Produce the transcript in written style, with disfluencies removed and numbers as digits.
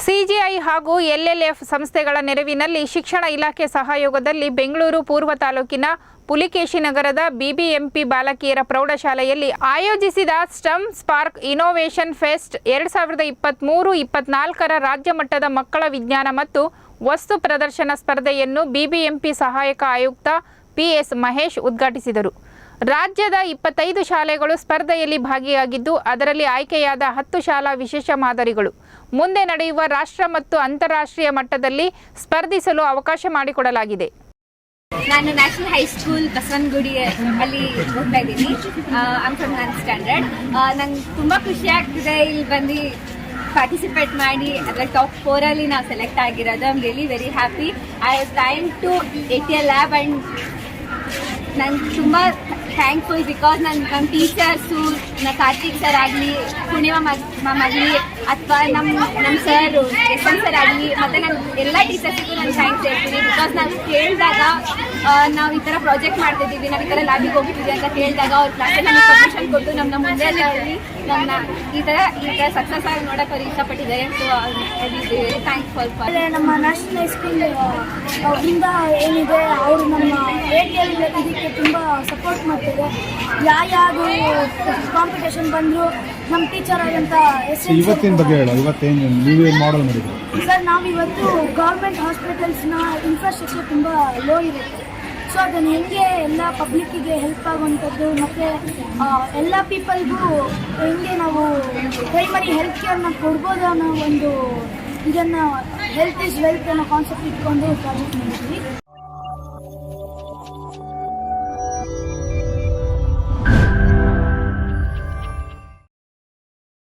CJI ಹಾಗೂ ಎಲ್ಎಲ್ಎಫ್ ಸಂಸ್ಥೆಗಳ ನೆರವಿನಲ್ಲಿ ಶಿಕ್ಷಣ ಇಲಾಖೆ ಸಹಯೋಗದಲ್ಲಿ ಬೆಂಗಳೂರು ಪೂರ್ವ ತಾಲೂಕಿನ ಪುಲಿಕೇಶಿ ನಗರದ ಬಿಬಿಎಂಪಿ ಬಾಲಕಿಯರ ಪ್ರೌಢಶಾಲೆಯಲ್ಲಿ ಆಯೋಜಿಸಿದ ಸ್ಟಮ್ ಸ್ಪಾರ್ಕ್ ಇನೋವೇಷನ್ ಫೆಸ್ಟ್ 2023-24ರ ರಾಜ್ಯ ಮಟ್ಟದ ಮಕ್ಕಳ ವಿಜ್ಞಾನ ಮತ್ತು ವಸ್ತು ಪ್ರದರ್ಶನ ಸ್ಪರ್ಧೆಯನ್ನು ಬಿಬಿಎಂಪಿ ಸಹಾಯಕ ಆಯುಕ್ತ ಪಿಎಸ್ ಮಹೇಶ್ ಉದ್ಘಾಟಿಸಿದರು. ರಾಜ್ಯದ 25 ಶಾಲೆಗಳು ಸ್ಪರ್ಧೆಯಲ್ಲಿ ಭಾಗಿಯಾಗಿದ್ದು, ಅದರಲ್ಲಿ ಆಯ್ಕೆಯಾದ 10 ಶಾಲಾ ವಿಶೇಷ ಮಾದರಿಗಳು ಮುಂದೆ ನಡೆಯುವ ರಾಷ್ಟ್ರ ಮತ್ತು ಅಂತಾರಾಷ್ಟ್ರೀಯ ಮಟ್ಟದಲ್ಲಿ ಸ್ಪರ್ಧಿಸಲು ಅವಕಾಶ ಮಾಡಿಕೊಡಲಾಗಿದೆ. ನಾನು ನ್ಯಾಷನಲ್ ಹೈಸ್ಕೂಲ್ ಬಸವನಗುಡಿ ಅಲ್ಲಿ ಓದ್ತಾ ಇದ್ದೀನಿ. I from 9th standard. ನಂಗೆ ತುಂಬ ಖುಷಿ ಆಗ್ತಿದೆ ಇಲ್ಲಿ ಬಂದು ಪಾರ್ಟಿಸಿಪೇಟ್ ಮಾಡಿ ಅದರ ಟಾಪ್ 4 ಅಲ್ಲಿ ನಾವು ಸೆಲೆಕ್ಟ್ ಆಗಿರೋದು. I am really very happy. I was trying to ATL lab and ನಂಗೆ ತುಂಬ ಥ್ಯಾಂಕ್ಫುಲ್ ಬಿಕಾಸ್ ನಮ್ಮ ಟೀಚರ್ಸು ಕಾರ್ತಿಕ್ ಸರ್ ಆಗಲಿ, ಪೂರ್ಣಿಮಾ ಮ್ಯಾಮ್ ಆಗಲಿ, ಅಥವಾ ನಮ್ಮ ಸರ್ ಯಶವಂತ್ ಸರ್ ಆಗಲಿ, ಮತ್ತು ನಾನು ಎಲ್ಲ ಟೀಚರ್ಸಿಗೂ ನಾನು ಥ್ಯಾಂಕ್ಸ್ ಹೇಳ್ತೀನಿ. ಬಿಕಾಸ್ ನಾವು ಕೇಳಿದಾಗ ನಾವು ಈ ಥರ ಪ್ರಾಜೆಕ್ಟ್ ಮಾಡ್ತಿದ್ದೀವಿ, ನಾವು ಈ ಥರ ಲ್ಯಾಬಿಗೆ ಹೋಗ್ತಿದ್ದೀವಿ ಅಂತ ಕೇಳಿದಾಗ ಅವ್ರ ಕ್ಲಾಸಲ್ಲಿ ನಮಗೆ ಪರ್ಮಿಷನ್ ಕೊಟ್ಟು ನಮ್ಮ ಮುಂದೆ ಹೇಳಿ ನನ್ನ ಈ ಥರ ಸಕ್ಸಸ್ ಆಗಿ ನೋಡೋಕೆ ಅವ್ರು ಇಷ್ಟಪಟ್ಟಿದ್ದಾರೆ. So very thankful for. ನಮ್ಮ ನ್ಯಾಷನಲ್ ಹೈಸ್ಕೂಲ್ ಅವರಿಂದ ಏನಿದೆ, ಅವರು ನಮ್ಮ ATL ಇದಕ್ಕೆ ತುಂಬ ಸಪೋರ್ಟ್ ಮಾಡ್ತಿದೆ. ಯಾವುದು ಕಾಂಪಿಟೇಷನ್ ಬಂದರೂ ನಮ್ಮ ಟೀಚರ್ ಆದಂಥ ಇವತ್ತಿನ ಬಗ್ಗೆ ಹೇಳೋ, ಇವತ್ತೇನು ನೀವೇನು ಮಾಡಲ್ ಮಾಡಿದ್ರು ಸರ್? ನಾವಿವತ್ತು ಗೌರ್ಮೆಂಟ್ ಹಾಸ್ಪಿಟಲ್ಸ್ನ ಇನ್ಫ್ರಾಸ್ಟ್ರಕ್ಚರ್ ತುಂಬ ಲೋ ಇರುತ್ತೆ. ಸೊ ಅದನ್ನು ಹೆಂಗೆ ಎಲ್ಲ ಪಬ್ಲಿಕ್ಕಿಗೆ ಹೆಲ್ಪ್ ಆಗುವಂಥದ್ದು ಮತ್ತು ಎಲ್ಲ ಪೀಪಲ್ಗೂ ಹೆಂಗೆ ನಾವು ಪ್ರೈಮರಿ ಹೆಲ್ತ್ ಕೇರ್ನ ಕೊಡ್ಬೋದು ಅನ್ನೋ ಒಂದು ಇದನ್ನು ಹೆಲ್ತ್ ಇಸ್ ವೆಲ್ತ್ ಅನ್ನೋ ಕಾನ್ಸೆಪ್ಟ್ ಇಟ್ಕೊಂಡು ಪ್ರಾಜೆಕ್ಟ್ ಮಾಡಿದ್ವಿ.